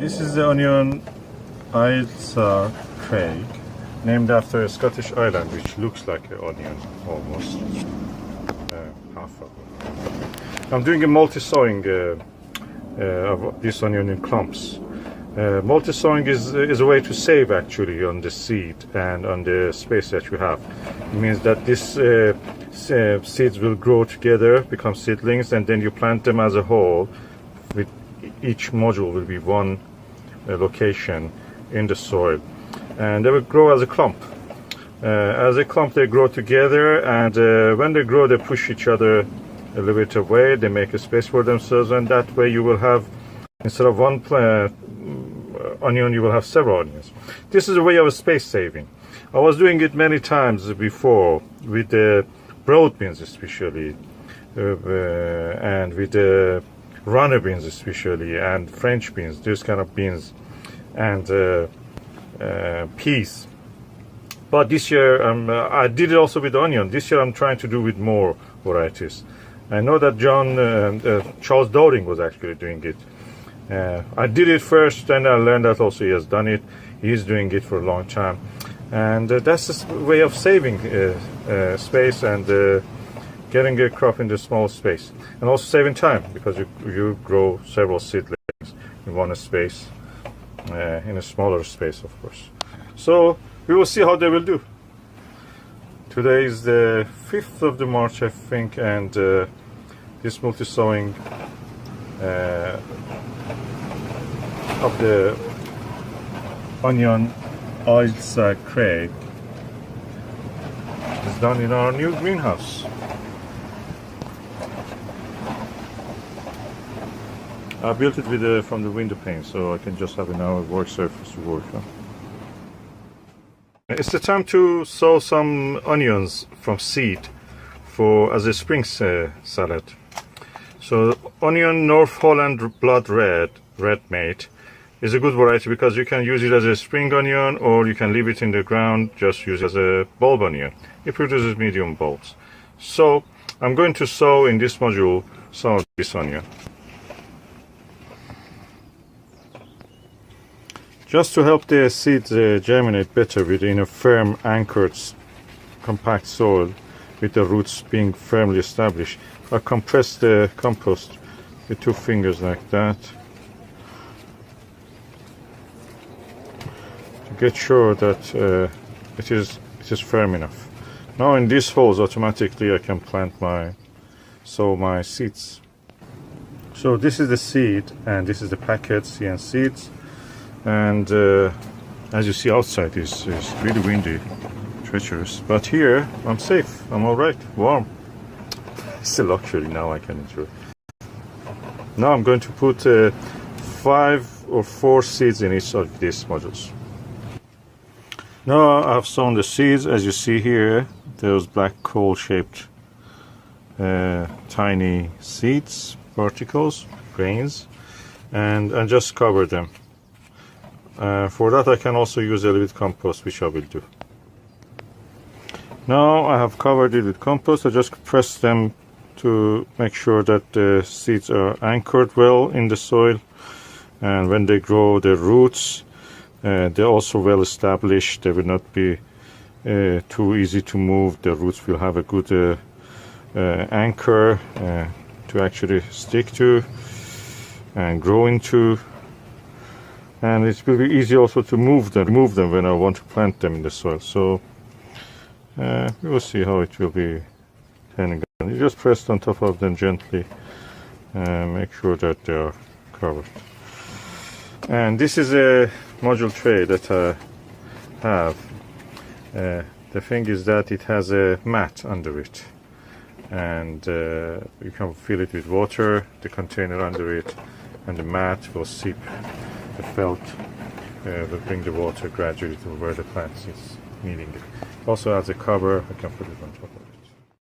This is the onion Ailsa Craig, named after a Scottish island which looks like an onion almost. Half of it. I'm doing a multi-sowing of this onion in clumps. Multi-sowing is a way to save actually on the seed and on the space that you have. It means that this seeds will grow together, become seedlings, and then you plant them as a whole. With each module will be one location in the soil, and they will grow as a clump. As a clump they grow together, and when they grow they push each other a little bit away, they make a space for themselves, and that way you will have, instead of one onion, you will have several onions. This is a way of space saving. I was doing it many times before with the broad beans especially, and with the runner beans especially, and French beans, those kind of beans, and peas. But this year I did it also with onion. This year I'm trying to do with more varieties. I know that Charles Dowding was actually doing it. I did it first, and I learned that also he has done it. He's doing it for a long time, and that's a way of saving space and getting a crop in the small space, and also saving time, because you grow several seedlings in one space, in a smaller space, of course. So we will see how they will do. Today is the 5th of March, I think, and this multi-sowing of the onion Ailsa Craig is done in our new greenhouse. I built it with from the window pane, so I can just have an work surface to work on. It's the time to sow some onions from seed as a spring salad. So onion North Holland Blood Red Mate is a good variety, because you can use it as a spring onion, or you can leave it in the ground, just use it as a bulb onion. It produces medium bulbs. So I'm going to sow in this module some of this onion. Just to help the seeds germinate better within a firm, anchored, compact soil, with the roots being firmly established, I compress the compost with 2 fingers like that, to get sure that it is firm enough. Now in these holes automatically I can sow my seeds. So this is the seed, and this is the packet, CN seeds. And as you see, outside is really windy, treacherous, but here I'm safe, I'm alright, warm. It's a luxury now, I can enjoy. Now I'm going to put 5 or 4 seeds in each of these modules. Now I've sown the seeds, as you see here, those black coal shaped tiny seeds, particles, grains, and just cover them. For that I can also use a little bit compost, which I will do. Now I have covered it with compost. I just press them to make sure that the seeds are anchored well in the soil, and when they grow their roots, they're also well established. They will not be too easy to move. The roots will have a good anchor to actually stick to and grow into. And it will be easy also to move them when I want to plant them in the soil. So we will see how it will be turning out. You just press on top of them gently and make sure that they are covered. And this is a module tray that I have. The thing is that it has a mat under it, and you can fill it with water, the container under it, and the mat will seep. The felt will bring the water gradually to where the plant is needing it. Also as a cover, I can put it on top of it.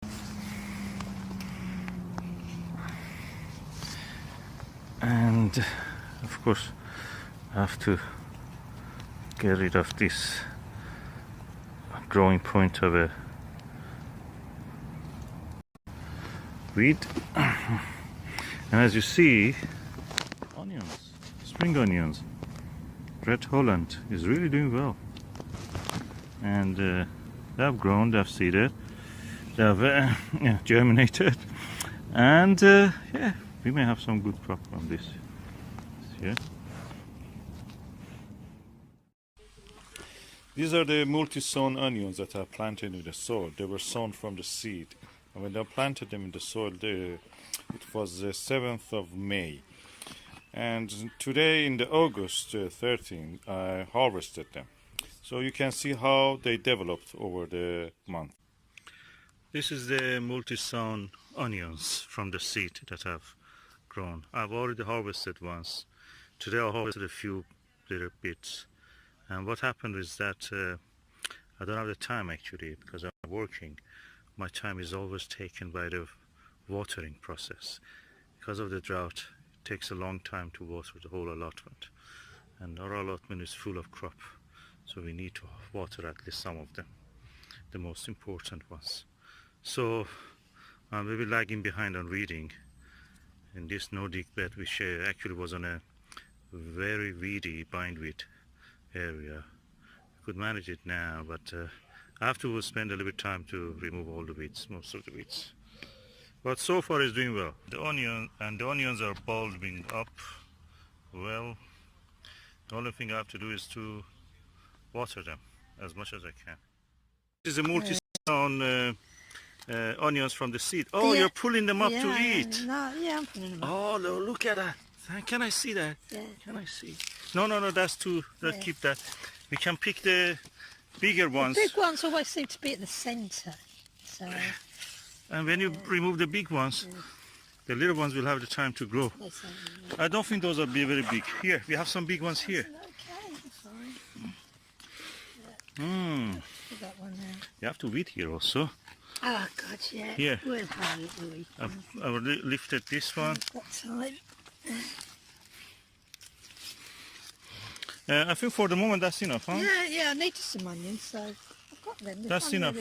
And of course I have to get rid of this growing point of a weed. And as you see, onions, spring onions, Red Holland is really doing well, and they have grown, they have seeded, they have yeah, germinated, and yeah, we may have some good crop from this year. These are the multi-sown onions that are planted in the soil. They were sown from the seed, and when they planted them in the soil, it was the 7th of May. And today, in the August 13, I harvested them. So you can see how they developed over the month. This is the multi-sown onions from the seed that have grown. I've already harvested once. Today I harvested a few little bits. And what happened is that I don't have the time actually because I'm working. My time is always taken by the watering process. Because of the drought, it takes a long time to water the whole allotment. And our allotment is full of crop, so we need to water at least some of them, the most important ones. So I'm maybe lagging behind on reading. In this Nordic bed, which actually was on a very weedy bindweed area. I could manage it now, but I have to spend a little bit of time to remove all the weeds, most of the weeds. But so far it's doing well. The onions are bulbing up well. The only thing I have to do is to water them as much as I can. This is a multi-sown onions from the seed. Oh, yeah. You're pulling them up to eat. No, yeah, I'm pulling them up. Oh, no, look at that. Can I see that? Yeah. Can I see? No, that's too. Let's keep that. We can pick the bigger ones. The big ones always seem to be at the centre. So. And when you remove the big ones, the little ones will have the time to grow. I don't think those will be very big. Here, we have some big ones here. Okay, that's fine. Put that one there. You have to weed here also. Oh God, yeah. Here. We'll have it, will we? I've lifted this one. What time? I think for the moment that's enough, huh? Yeah, I needed some onions, so I've got them. That's enough.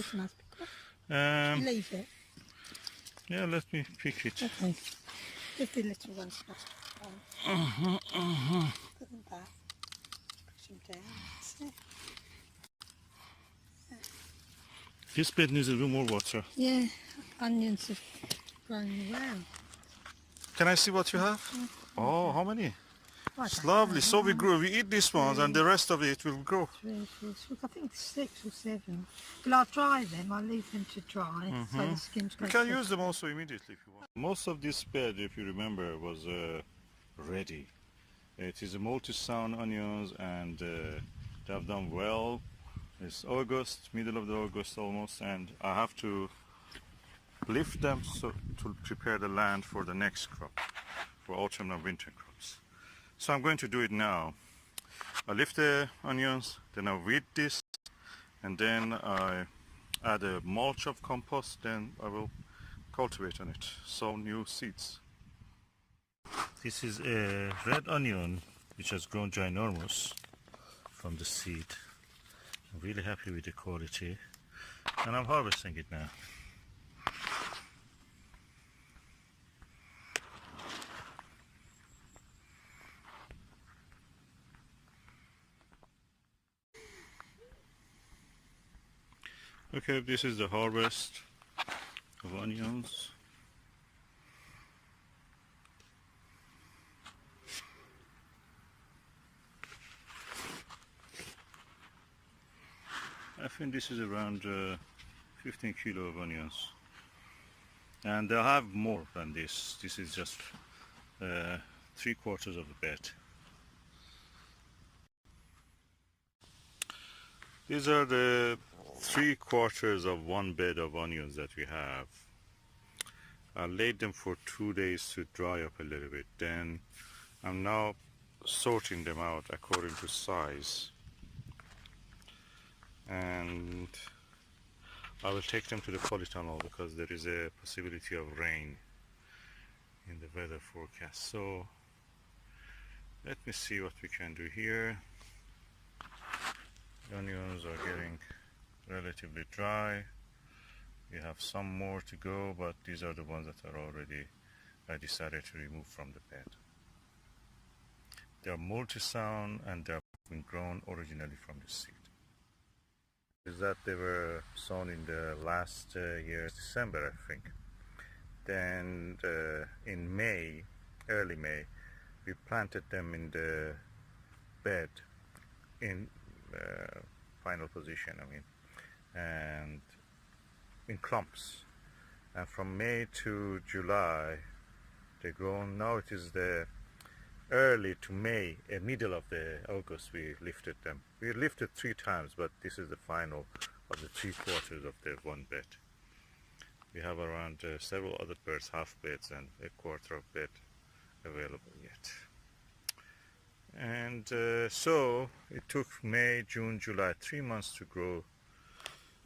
Leave it. Yeah, let me pick it. Okay. Give the little ones put them back. Push them down. That's it. This bed needs a little more water. Yeah, onions have grown well. Can I see what you have? Oh, how many? It's Know. lovely. So we eat these ones, and the rest of it will grow. 3, 4, I think 6 or 7. Well, I'll dry them. I'll leave them to dry, so the skins go. You can use them also immediately if you want. Most of this bed, if you remember, was ready. It is a multi-sown onions, and they have done well. It's August, middle of the August almost, and I have to lift them so to prepare the land for the next crop, for autumn and winter crops. So I'm going to do it now. I lift the onions, then I weed this, and then I add a mulch of compost, then I will cultivate on it, sow new seeds. This is a red onion which has grown ginormous from the seed. I'm really happy with the quality, and I'm harvesting it now. Okay, this is the harvest of onions. I think this is around 15 kilo of onions, and they'll have more than this. This is just 3/4 of the bed. These are the 3/4 of one bed of onions that we have. I laid them for 2 days to dry up a little bit. Then I'm now sorting them out according to size, and I will take them to the polytunnel because there is a possibility of rain in the weather forecast. So let me see what we can do here. The onions are getting relatively dry. We have some more to go, but these are the ones that are already I decided to remove from the bed. They are multi-sown and they have been grown originally from the seed. Is that they were sown in the last year's December, I think. Then in May, early May, we planted them in the bed in final position, I mean, and in clumps. And from May to July, they grown. Now it is the early to May, middle of the August, we lifted them. We lifted 3 times, but this is the final of the 3/4 of the one bed. We have around several other beds, half beds and a quarter of bed available yet. And so it took May, June, July, 3 months to grow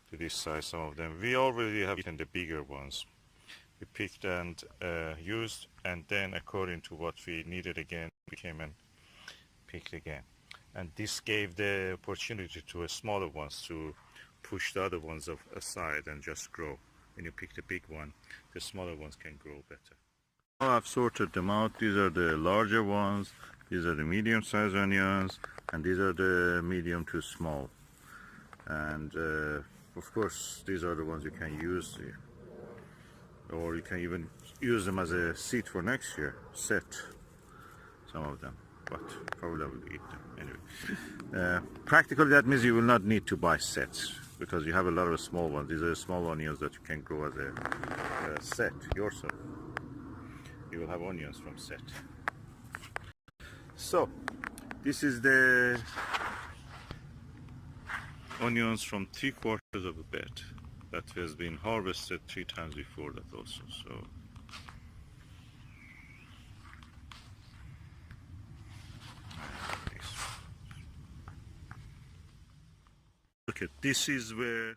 to this size, some of them. We already have eaten the bigger ones. We picked and used, and then according to what we needed again, we came and picked again. And this gave the opportunity to the smaller ones to push the other ones aside and just grow. When you pick the big one, the smaller ones can grow better. Now I've sorted them out. These are the larger ones, these are the medium-sized onions, and these are the medium to small. And of course, these are the ones you can use, or you can even use them as a seed for next year, set some of them, but probably I will eat them anyway. Practically that means you will not need to buy sets, because you have a lot of small ones. These are small onions that you can grow as a set yourself. You will have onions from set. So this is the onions from 3/4 of a bed that has been harvested 3 times before that also. So look at this is where